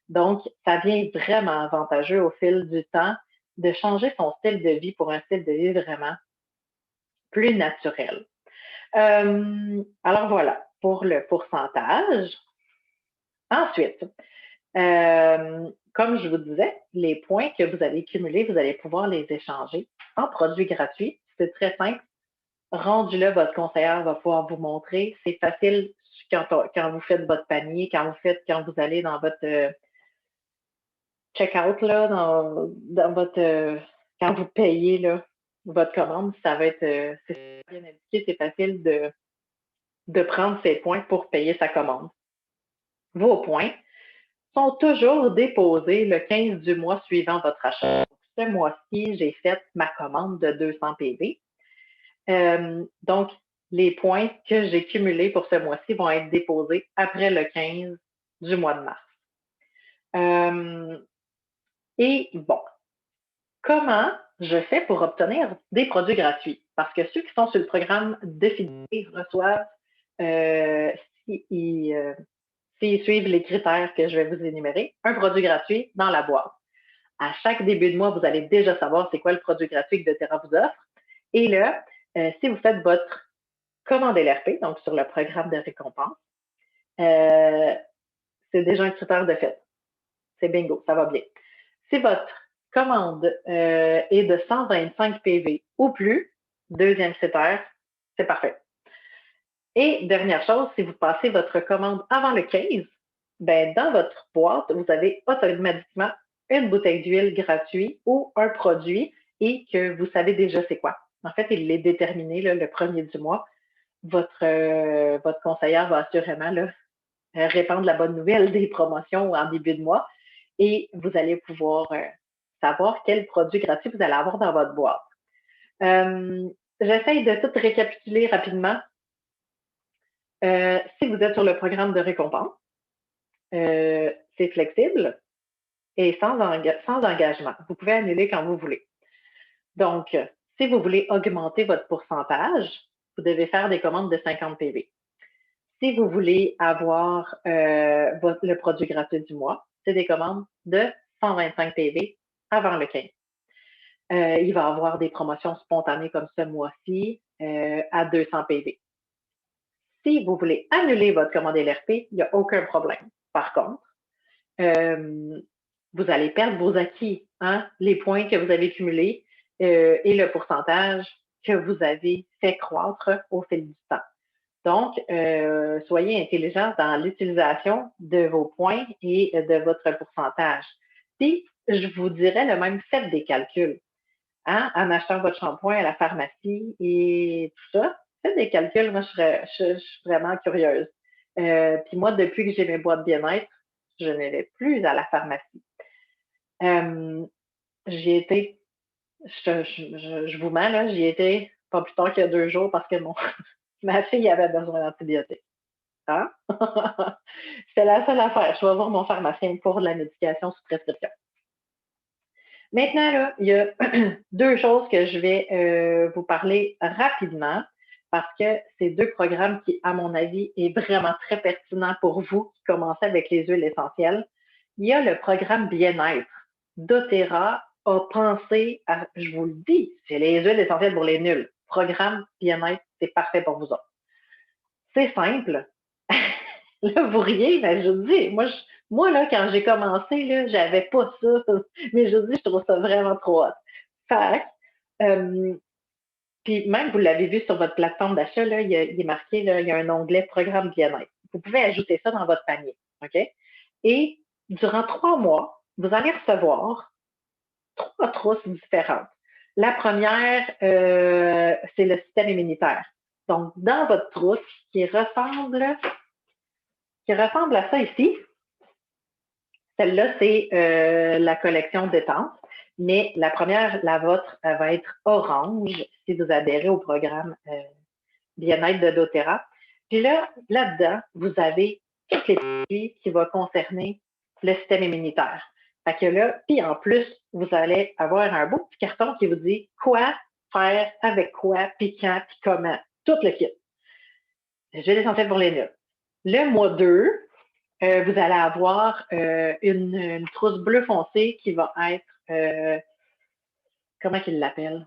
Donc, ça devient vraiment avantageux au fil du temps de changer son style de vie pour un style de vie vraiment plus naturel. Alors voilà, pour le pourcentage. Ensuite, comme je vous disais, les points que vous allez cumuler, vous allez pouvoir les échanger en produits gratuits. C'est très simple. Rendu là, votre conseillère va pouvoir vous montrer. C'est facile quand vous faites votre panier, quand vous allez dans votre check-out, là, dans votre quand vous payez là, votre commande, ça va être c'est bien indiqué, c'est facile de prendre ces points pour payer sa commande. Vos points sont toujours déposés le 15 du mois suivant votre achat. Ce mois-ci, j'ai fait ma commande de 200 PV. Donc, les points que j'ai cumulés pour ce mois-ci vont être déposés après le 15 du mois de mars. Et bon, comment je fais pour obtenir des produits gratuits? Parce que ceux qui sont sur le programme de fidélité reçoivent, s'ils suivent les critères que je vais vous énumérer, un produit gratuit dans la boîte. À chaque début de mois, vous allez déjà savoir c'est quoi le produit gratuit que doTERRA vous offre. Et là, si vous faites votre commande LRP, donc sur le programme de récompense, c'est déjà un critère de fait. C'est bingo, ça va bien. Si votre commande est de 125 PV ou plus, deuxième critère, c'est parfait. Et dernière chose, si vous passez votre commande avant le 15, ben, dans votre boîte, vous avez automatiquement une bouteille d'huile gratuite ou un produit et que vous savez déjà c'est quoi. En fait, il est déterminé là, le premier du mois. Votre conseillère va assurément là, répandre la bonne nouvelle des promotions en début de mois et vous allez pouvoir savoir quel produit gratuit vous allez avoir dans votre boîte. J'essaye de tout récapituler rapidement. Si vous êtes sur le programme de récompense, c'est flexible et sans engagement. Vous pouvez annuler quand vous voulez. Donc, si vous voulez augmenter votre pourcentage, vous devez faire des commandes de 50 PV. Si vous voulez avoir le produit gratuit du mois, c'est des commandes de 125 PV avant le 15. Il va y avoir des promotions spontanées comme ce mois-ci à 200 PV. Si vous voulez annuler votre commande LRP, il n'y a aucun problème. Par contre, vous allez perdre vos acquis, hein, les points que vous avez cumulés et le pourcentage que vous avez fait croître au fil du temps. Donc, soyez intelligents dans l'utilisation de vos points et de votre pourcentage. Puis, je vous dirais le même, faites des calculs. Hein, en achetant votre shampoing à la pharmacie et tout ça, faites des calculs. Moi, je suis vraiment curieuse. Puis moi, depuis que j'ai mes boîtes bien-être, je ne vais plus à la pharmacie. J'y étais, je vous mens, là, j'y étais pas plus tard qu'il y a 2 jours parce que ma fille avait besoin d'antibiotiques. Hein? C'est la seule affaire. Je vais voir mon pharmacien pour de la médication sous prescription. Maintenant, là, il y a 2 choses que je vais vous parler rapidement. parce que c'est deux programmes qui, à mon avis, est vraiment très pertinent pour vous qui commencez avec les huiles essentielles. Il y a le programme bien-être. doTERRA a pensé à, je vous le dis, c'est les huiles essentielles pour les nuls. Programme bien-être, c'est parfait pour vous autres. C'est simple. Là, vous riez, mais je vous dis, moi là, quand j'ai commencé, là, j'avais pas ça. Mais je vous dis, je trouve ça vraiment trop hot. Fait puis même, vous l'avez vu sur votre plateforme d'achat, là, il est marqué, là, il y a un onglet Programme bien-être. Vous pouvez ajouter ça dans votre panier. OK? Et durant 3 mois, vous allez recevoir 3 trousses différentes. La première, c'est le système immunitaire. Donc, dans votre trousse qui ressemble à ça ici, celle-là, c'est la collection détente. Mais la première, la vôtre, elle va être orange si vous adhérez au programme bien-être de doTERRA. Puis là, là-dedans, vous avez tous les produits qui vont concerner le système immunitaire. Fait que là, puis en plus, vous allez avoir un beau petit carton qui vous dit quoi faire, avec quoi, puis quand, puis comment. Tout le kit. Je vais l'essentiel pour les nuls. Le mois 2, vous allez avoir une trousse bleu foncé qui va être, comment qu'il l'appelle?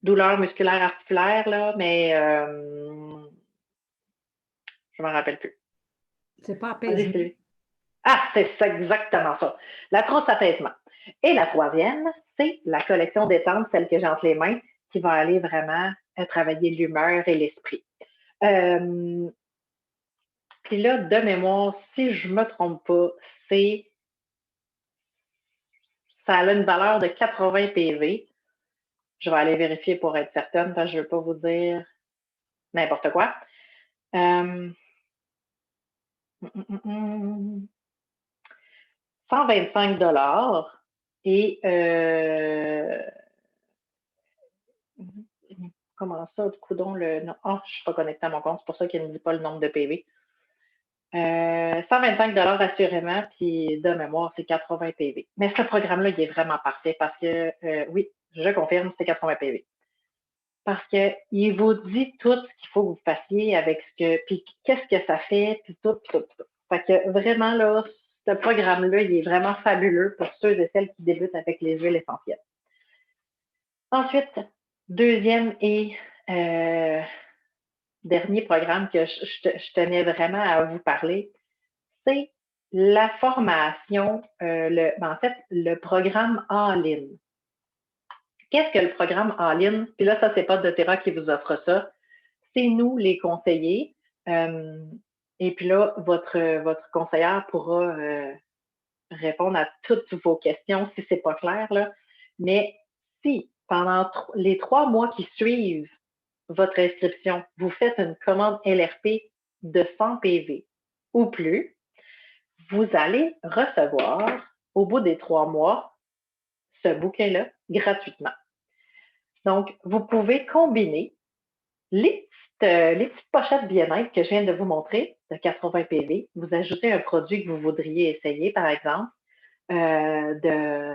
Douleur musculaire articulaire, là, mais je ne m'en rappelle plus. C'est pas apaisement. Ah, c'est exactement ça. La trousse apaisement. Et la troisième, c'est la collection détente, celle que j'ai entre les mains, qui va aller vraiment travailler l'humeur et l'esprit. Puis là, de mémoire, si je ne me trompe pas, ça a une valeur de 80 PV. Je vais aller vérifier pour être certaine, parce que je ne veux pas vous dire n'importe quoi. 125 et comment ça, du coup, le. Non, je ne suis pas connectée à mon compte, c'est pour ça qu'il ne me dit pas le nombre de PV. 125 assurément, puis de mémoire, c'est 80 PV. Mais ce programme-là, il est vraiment parfait parce que, oui, je confirme, c'est 80 PV. Parce qu'il vous dit tout ce qu'il faut que vous fassiez avec puis qu'est-ce que ça fait, puis tout, puis tout, puis tout. Fait que vraiment, là, ce programme-là, il est vraiment fabuleux pour ceux et celles qui débutent avec les huiles essentielles. Ensuite, deuxième et dernier programme que je tenais vraiment à vous parler, c'est la formation, en fait, le programme en ligne. Qu'est-ce que le programme en ligne? Puis là, ça, c'est pas doTERRA qui vous offre ça. C'est nous, les conseillers. Et puis là, votre conseillère pourra répondre à toutes vos questions si c'est pas clair, là. Mais si, pendant les 3 mois qui suivent votre inscription, vous faites une commande LRP de 100 PV ou plus, vous allez recevoir, au bout des 3 mois, ce bouquin-là gratuitement. Donc, vous pouvez combiner les petites pochettes bien-être que je viens de vous montrer, de 80 PV. Vous ajoutez un produit que vous voudriez essayer, par exemple, de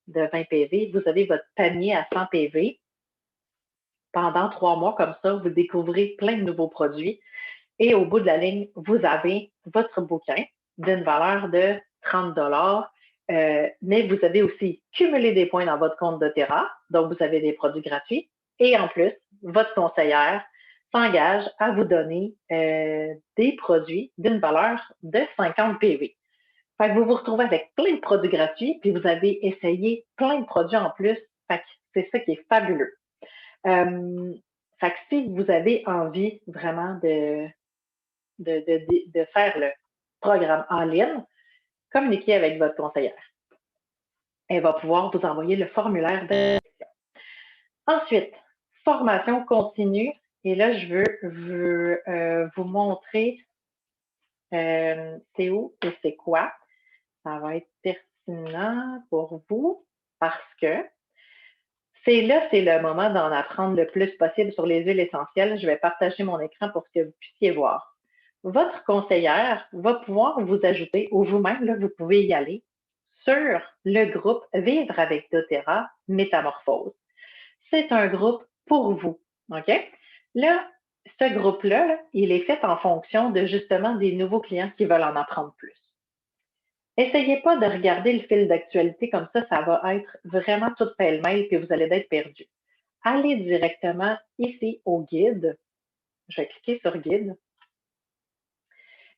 20 PV. Vous avez votre panier à 100 PV. Pendant 3 mois, comme ça, vous découvrez plein de nouveaux produits. Et au bout de la ligne, vous avez votre bouquin d'une valeur de 30 mais vous avez aussi cumulé des points dans votre compte doTERRA, donc vous avez des produits gratuits. Et en plus, votre conseillère s'engage à vous donner des produits d'une valeur de 50 PV. Fait que vous vous retrouvez avec plein de produits gratuits, puis vous avez essayé plein de produits en plus. Fait que c'est ça qui est fabuleux. Fait que si vous avez envie vraiment de faire le programme en ligne, communiquez avec votre conseillère. Elle va pouvoir vous envoyer le formulaire d'inscription. Ensuite, formation continue. Et là, je veux vous montrer c'est où et c'est quoi. Ça va être pertinent pour vous parce que c'est le moment d'en apprendre le plus possible sur les huiles essentielles. Je vais partager mon écran pour que vous puissiez voir. Votre conseillère va pouvoir vous ajouter, ou vous-même, là, vous pouvez y aller, sur le groupe Vivre avec doTERRA Métamorphose. c'est un groupe pour vous. OK? Là, ce groupe-là, là, il est fait en fonction de justement des nouveaux clients qui veulent en apprendre plus. Essayez pas de regarder le fil d'actualité comme ça va être vraiment tout pêle-mêle et vous allez être perdu. Allez directement ici au guide. Je vais cliquer sur guide.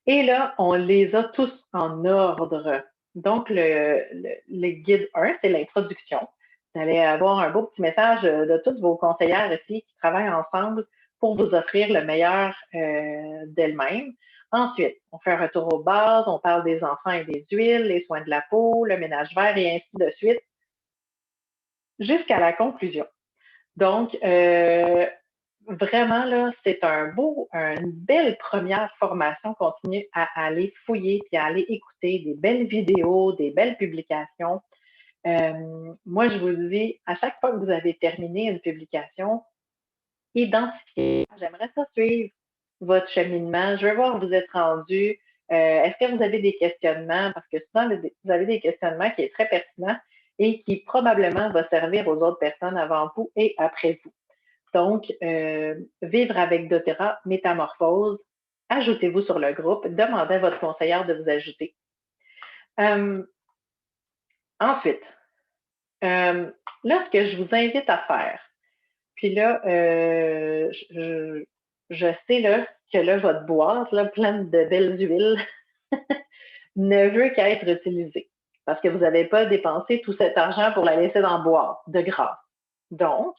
Et là, on les a tous en ordre. Donc, le guide 1, c'est l'introduction. Vous allez avoir un beau petit message de toutes vos conseillères ici qui travaillent ensemble pour vous offrir le meilleur d'elles-mêmes. Ensuite, on fait un retour aux bases, on parle des enfants et des huiles, les soins de la peau, le ménage vert et ainsi de suite, jusqu'à la conclusion. Donc, vraiment, là, c'est une belle première formation. Continue à aller fouiller puis à aller écouter des belles vidéos, des belles publications. Moi, je vous dis, à chaque fois que vous avez terminé une publication, identifiez. J'aimerais ça suivre votre cheminement. Je veux voir où vous êtes rendu. Est-ce que vous avez des questionnements? Parce que souvent, vous avez des questionnements qui est très pertinent et qui probablement va servir aux autres personnes avant vous et après vous. Donc, vivre avec doTERRA, métamorphose, ajoutez-vous sur le groupe, demandez à votre conseillère de vous ajouter. Ensuite, là, ce que je vous invite à faire, puis là, je sais là, que là, votre boîte, là, pleine de belles huiles, ne veut qu'être utilisée parce que vous n'avez pas dépensé tout cet argent pour la laisser dans la boîte, de grâce. Donc,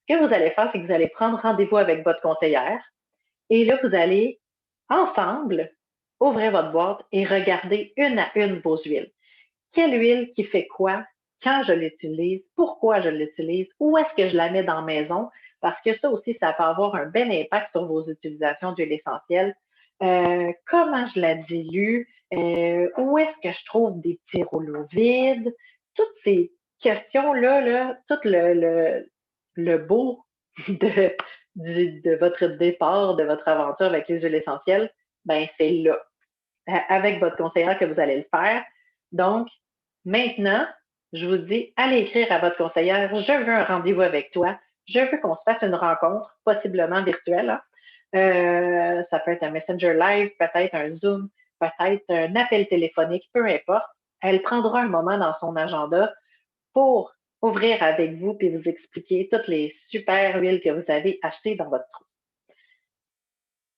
ce que vous allez faire, c'est que vous allez prendre rendez-vous avec votre conseillère et là, vous allez ensemble ouvrir votre boîte et regarder une à une vos huiles. Quelle huile qui fait quoi? Quand je l'utilise? Pourquoi je l'utilise? Où est-ce que je la mets dans la maison? Parce que ça aussi, ça peut avoir un bel impact sur vos utilisations d'huile essentielle. Comment je la dilue? Où est-ce que je trouve des petits rouleaux vides? Toutes ces questions-là, là, tout le beau de votre départ, de votre aventure avec les huiles essentielles, ben c'est là, avec votre conseillère que vous allez le faire. Donc, maintenant, je vous dis, allez écrire à votre conseillère, je veux un rendez-vous avec toi, je veux qu'on se fasse une rencontre, possiblement virtuelle. Hein. Ça peut être un Messenger Live, peut-être un Zoom, peut-être un appel téléphonique, peu importe. Elle prendra un moment dans son agenda pour ouvrir avec vous et vous expliquer toutes les super huiles que vous avez achetées dans votre trou.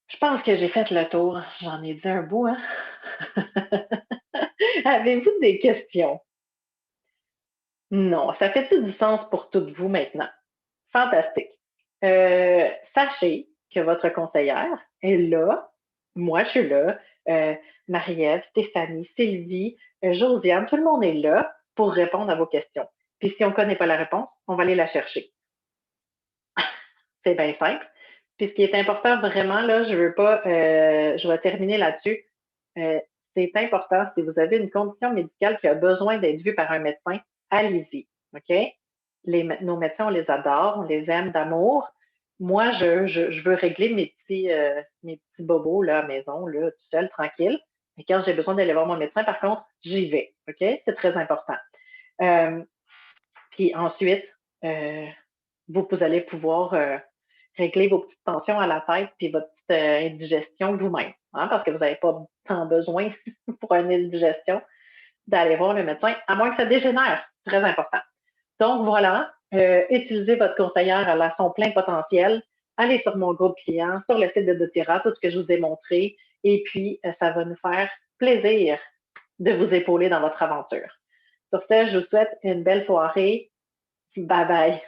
Je pense que j'ai fait le tour. J'en ai dit un bout, hein? Avez-vous des questions? Non, ça fait tout du sens pour toutes vous maintenant. Fantastique. Sachez que votre conseillère est là. Moi, je suis là. Marie-Ève, Stéphanie, Sylvie, Josiane, tout le monde est là pour répondre à vos questions. Puis si on ne connaît pas la réponse, on va aller la chercher. C'est bien simple. Puis ce qui est important vraiment, là, je vais terminer là-dessus. C'est important, si vous avez une condition médicale qui a besoin d'être vue par un médecin, allez-y. OK? Nos médecins, on les adore, on les aime d'amour. Moi, je veux régler mes petits bobos là, à la maison, là, tout seul, tranquille. Et quand j'ai besoin d'aller voir mon médecin, par contre, j'y vais. OK? C'est très important. Puis ensuite, vous allez pouvoir régler vos petites tensions à la tête puis votre petite indigestion vous-même. Hein, parce que vous n'avez pas tant besoin pour une indigestion d'aller voir le médecin, à moins que ça dégénère. Très important. Donc voilà, utilisez votre conseillère à son plein potentiel. Allez sur mon groupe client, sur le site de doTERRA, tout ce que je vous ai montré. Et puis, ça va nous faire plaisir de vous épauler dans votre aventure. Sur ce, je vous souhaite une belle soirée. Bye bye.